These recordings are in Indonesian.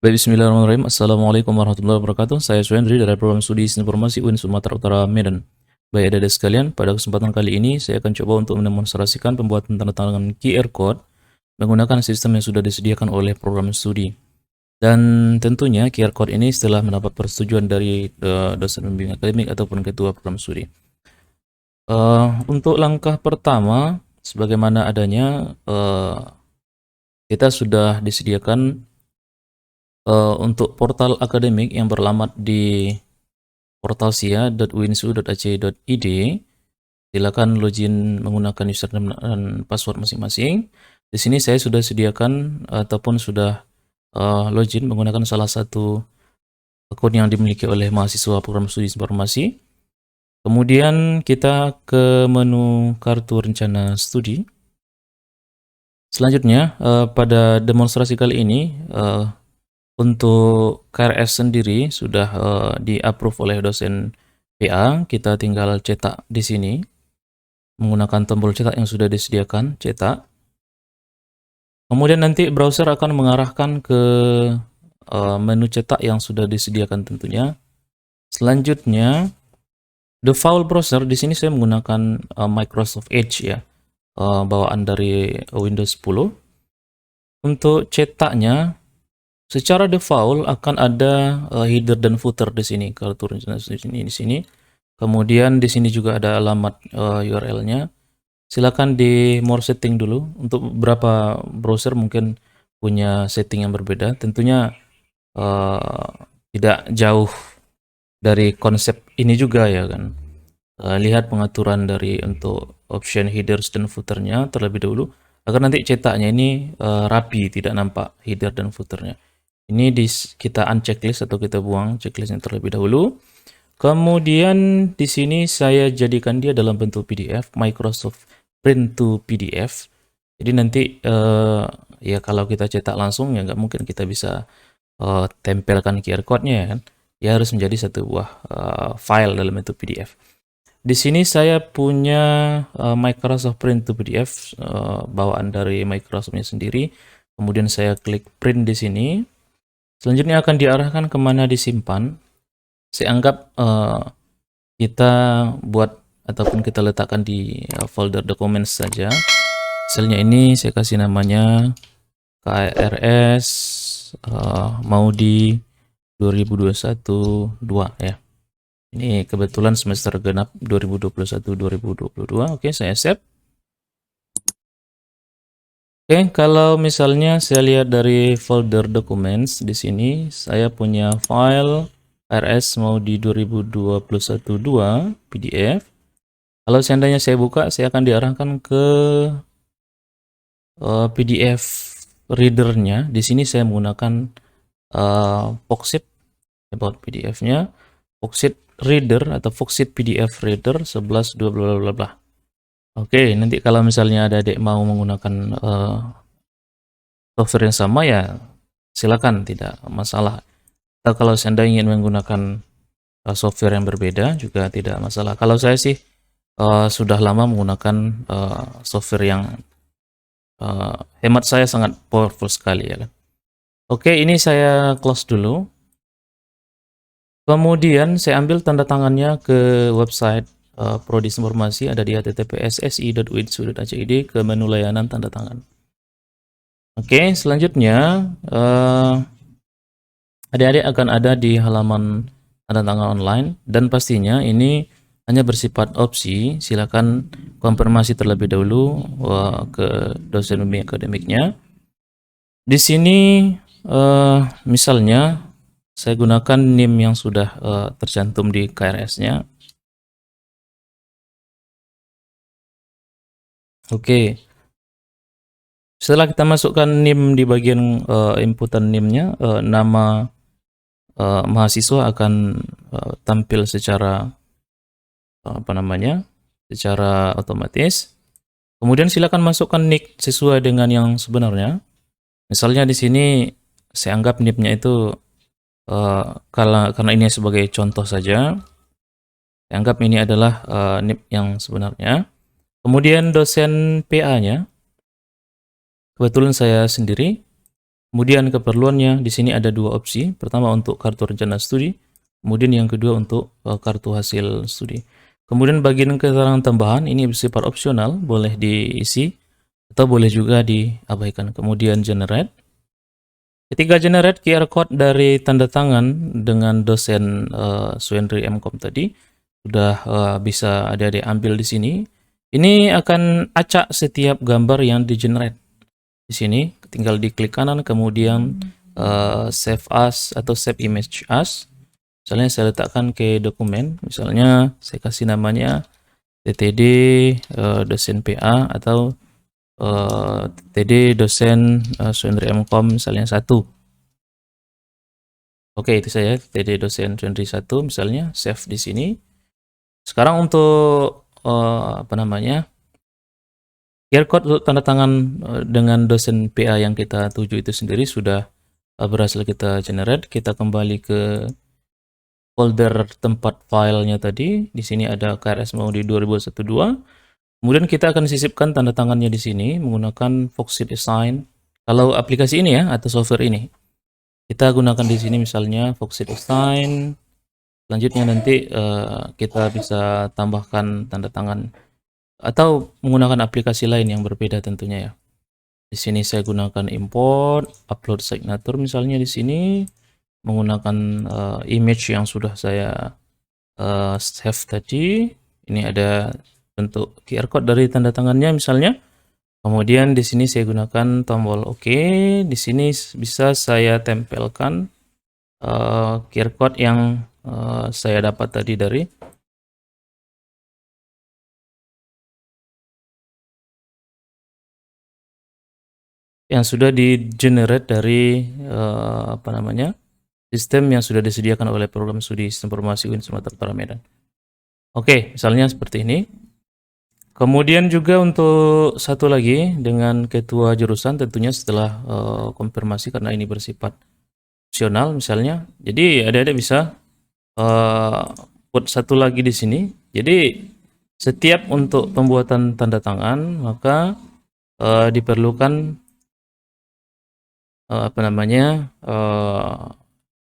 Baik, bismillahirrahmanirrahim. Assalamualaikum warahmatullahi wabarakatuh. Saya Suhendri dari Program Studi Informasi UIN Sumatera Utara, Medan. Baik, adik-adik sekalian, pada kesempatan kali ini saya akan coba untuk mendemonstrasikan pembuatan tanda tangan QR Code menggunakan sistem yang sudah disediakan oleh program studi. Dan tentunya QR Code ini setelah mendapat persetujuan dari dosen pembimbing akademik ataupun ketua program studi. Untuk langkah pertama, sebagaimana adanya, kita sudah disediakan untuk portal akademik yang beralamat di portal sia.uinsu.ac.id. Silakan login menggunakan username dan password masing-masing. Di sini saya sudah sediakan ataupun sudah login menggunakan salah satu akun yang dimiliki oleh mahasiswa program studi informasi. Kemudian kita ke menu kartu rencana studi. Selanjutnya pada demonstrasi kali ini untuk KRS sendiri sudah di-approve oleh dosen PA. Kita tinggal cetak di sini menggunakan tombol cetak yang sudah disediakan, cetak. Kemudian nanti browser akan mengarahkan ke menu cetak yang sudah disediakan tentunya. Selanjutnya, default browser di sini saya menggunakan Microsoft Edge ya, bawaan dari Windows 10. Untuk cetaknya, secara default akan ada header dan footer di sini, kartu rencana studi di sini. Kemudian di sini juga ada alamat URL-nya. Silakan di more setting dulu. Untuk beberapa browser mungkin punya setting yang berbeda. Tentunya tidak jauh dari konsep ini juga ya kan. Lihat pengaturan dari untuk option headers dan footernya terlebih dahulu agar nanti cetaknya ini rapi, tidak nampak header dan footernya. Ini kita unchecklist atau kita buang checklistnya terlebih dahulu. Kemudian di sini saya jadikan dia dalam bentuk PDF, Microsoft Print to PDF. Jadi nanti ya kalau kita cetak langsung ya nggak mungkin kita bisa tempelkan QR code-nya ya kan. Ya harus menjadi satu buah file dalam bentuk PDF. Di sini saya punya Microsoft Print to PDF bawaan dari Microsoft-nya sendiri. Kemudian saya klik print di sini. Selanjutnya akan diarahkan kemana disimpan. Saya anggap kita buat ataupun kita letakkan di folder documents saja. Misalnya ini saya kasih namanya KRS mau di 2021-2 ya. Ini kebetulan semester genap 2021-2022. Oke, saya save. Oke, kalau misalnya saya lihat dari folder documents di sini, saya punya file RS mau di 2021-2 PDF. Kalau seandainya saya buka, saya akan diarahkan ke PDF readernya. Di sini saya menggunakan Foxit about PDF-nya, Foxit Reader atau Foxit PDF Reader 11 bla bla bla bla. Oke, nanti kalau misalnya ada adik mau menggunakan software yang sama ya silakan, tidak masalah. Atau kalau seandainya ingin menggunakan software yang berbeda juga tidak masalah. Kalau saya sih sudah lama menggunakan software yang hemat saya sangat powerful sekali ya kan. Oke, ini saya close dulu. Kemudian saya ambil tanda tangannya ke website Prodi Informasi, ada di https://si.uinsu.ac.id ke menu layanan tanda tangan. Oke, selanjutnya adik-adik akan ada di halaman tanda tangan online dan pastinya ini hanya bersifat opsi. Silakan konfirmasi terlebih dahulu ke dosen pembimbing akademiknya. Di sini misalnya saya gunakan NIM yang sudah tercantum di KRS-nya. Oke. Setelah kita masukkan NIM di bagian inputan NIM-nya, nama mahasiswa akan tampil secara secara otomatis. Kemudian silakan masukkan nick sesuai dengan yang sebenarnya. Misalnya di sini saya anggap NIP-nya itu karena ini sebagai contoh saja, saya anggap ini adalah NIP yang sebenarnya. Kemudian dosen PA-nya, kebetulan saya sendiri, Kemudian keperluannya di sini ada dua opsi. Pertama untuk kartu rencana studi, kemudian yang kedua untuk kartu hasil studi. Kemudian bagian keterangan tambahan ini bersifat opsional, boleh diisi atau boleh juga diabaikan. Kemudian generate. Ketika generate QR code dari tanda tangan dengan dosen Suendri Mkom tadi sudah bisa adik-adik ambil di sini. Ini akan acak setiap gambar yang di generate. Di sini tinggal diklik kanan, kemudian save as atau save image as. Misalnya saya letakkan ke dokumen, misalnya saya kasih namanya TTD dosen PA atau TTD dosen Suendri Mkom misalnya 1. Oke, itu saya TTD dosen Suendri 1 misalnya, save di sini. Sekarang untuk QR code untuk tanda tangan dengan dosen PA yang kita tuju itu sendiri sudah berhasil kita generate. Kita kembali ke folder tempat filenya tadi. Di sini ada KRS Maudi 2012. Kemudian kita akan sisipkan tanda tangannya di sini menggunakan Foxit Assign. Kalau aplikasi ini ya atau software ini, kita gunakan di sini misalnya Foxit Assign. Selanjutnya nanti kita bisa tambahkan tanda tangan atau menggunakan aplikasi lain yang berbeda tentunya ya. Di sini saya gunakan import, upload signature misalnya di sini menggunakan image yang sudah saya save tadi. Ini ada bentuk QR code dari tanda tangannya misalnya. Kemudian di sini saya gunakan tombol OK. Di sini bisa saya tempelkan QR code yang saya dapat tadi dari yang sudah di-generate dari sistem yang sudah disediakan oleh program studi Sistem Informasi UIN Sumatera Utara Medan. Oke, misalnya seperti ini. Kemudian juga untuk satu lagi dengan ketua jurusan tentunya setelah konfirmasi karena ini bersifat opsional misalnya. Jadi adik-adik bisa put satu lagi di sini. Jadi setiap untuk pembuatan tanda tangan maka diperlukan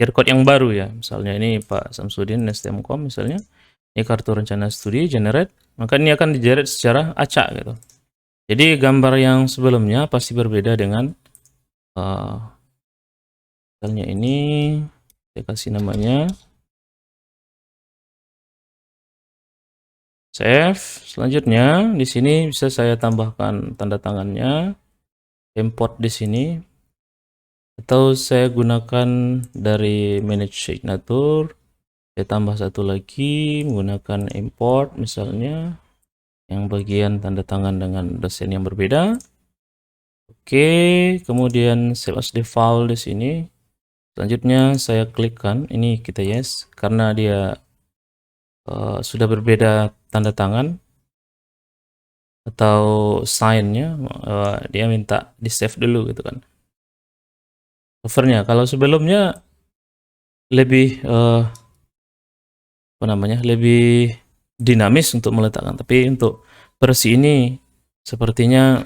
QR code yang baru ya. Misalnya ini Pak Samsudin STMkom misalnya. Ini kartu rencana studi generate, maka ini akan di-generate secara acak gitu. Jadi gambar yang sebelumnya pasti berbeda dengan misalnya ini saya kasih namanya save. Selanjutnya di sini bisa saya tambahkan tanda tangannya, import di sini, atau saya gunakan dari manage signature. Saya tambah satu lagi menggunakan import misalnya yang bagian tanda tangan dengan dosen yang berbeda. Oke, kemudian save as default di sini. Selanjutnya saya klikkan ini kita yes karena dia sudah berbeda tanda tangan atau sign-nya, dia minta di save dulu gitu kan covernya. Kalau sebelumnya lebih lebih dinamis untuk meletakkan, tapi untuk versi ini sepertinya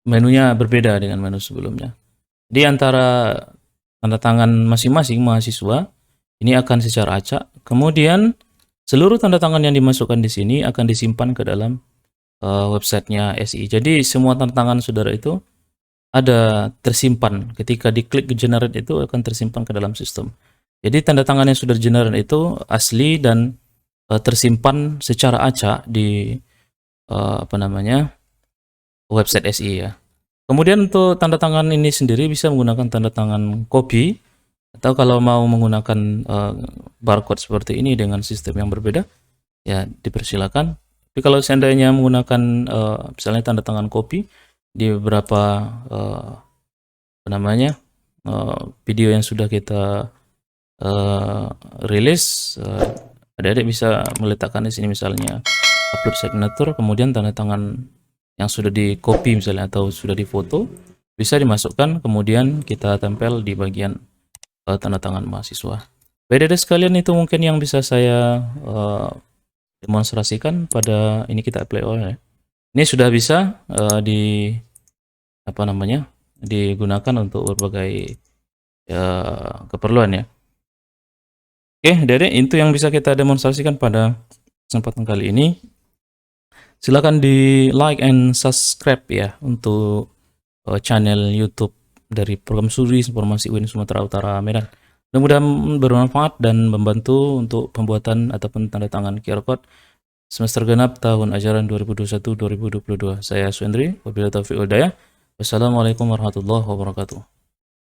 menunya berbeda dengan menu sebelumnya. Di antara tanda tangan masing-masing mahasiswa ini akan secara acak. Kemudian seluruh tanda tangan yang dimasukkan di sini akan disimpan ke dalam websitenya SI. Jadi semua tanda tangan saudara itu ada tersimpan. Ketika diklik generate itu akan tersimpan ke dalam sistem. Jadi tanda tangan yang sudah generate itu asli dan tersimpan secara acak di website SI ya. Kemudian untuk tanda tangan ini sendiri bisa menggunakan tanda tangan copy atau kalau mau menggunakan barcode seperti ini dengan sistem yang berbeda ya dipersilakan. Tapi kalau seandainya menggunakan misalnya tanda tangan copy di beberapa video yang sudah kita rilis, adik-adik bisa meletakkan di sini misalnya upload signature, kemudian tanda tangan yang sudah di copy misalnya atau sudah difoto bisa dimasukkan, kemudian kita tempel di bagian tanda tangan mahasiswa. Adik-adik sekalian, itu mungkin yang bisa saya demonstrasikan pada ini kita apply all ya. Ini sudah bisa apa namanya, digunakan untuk berbagai keperluan ya. Oke, Dede, itu yang bisa kita demonstrasikan pada kesempatan kali ini. Silakan di like and subscribe ya untuk channel YouTube dari program studi informasi UIN Sumatera Utara Medan. Mudah-mudahan bermanfaat dan membantu untuk pembuatan ataupun tanda tangan QR code semester genap tahun ajaran 2021-2022. Saya Swendri, wabillahi taufiq wal hidayah. Wassalamualaikum warahmatullahi wabarakatuh.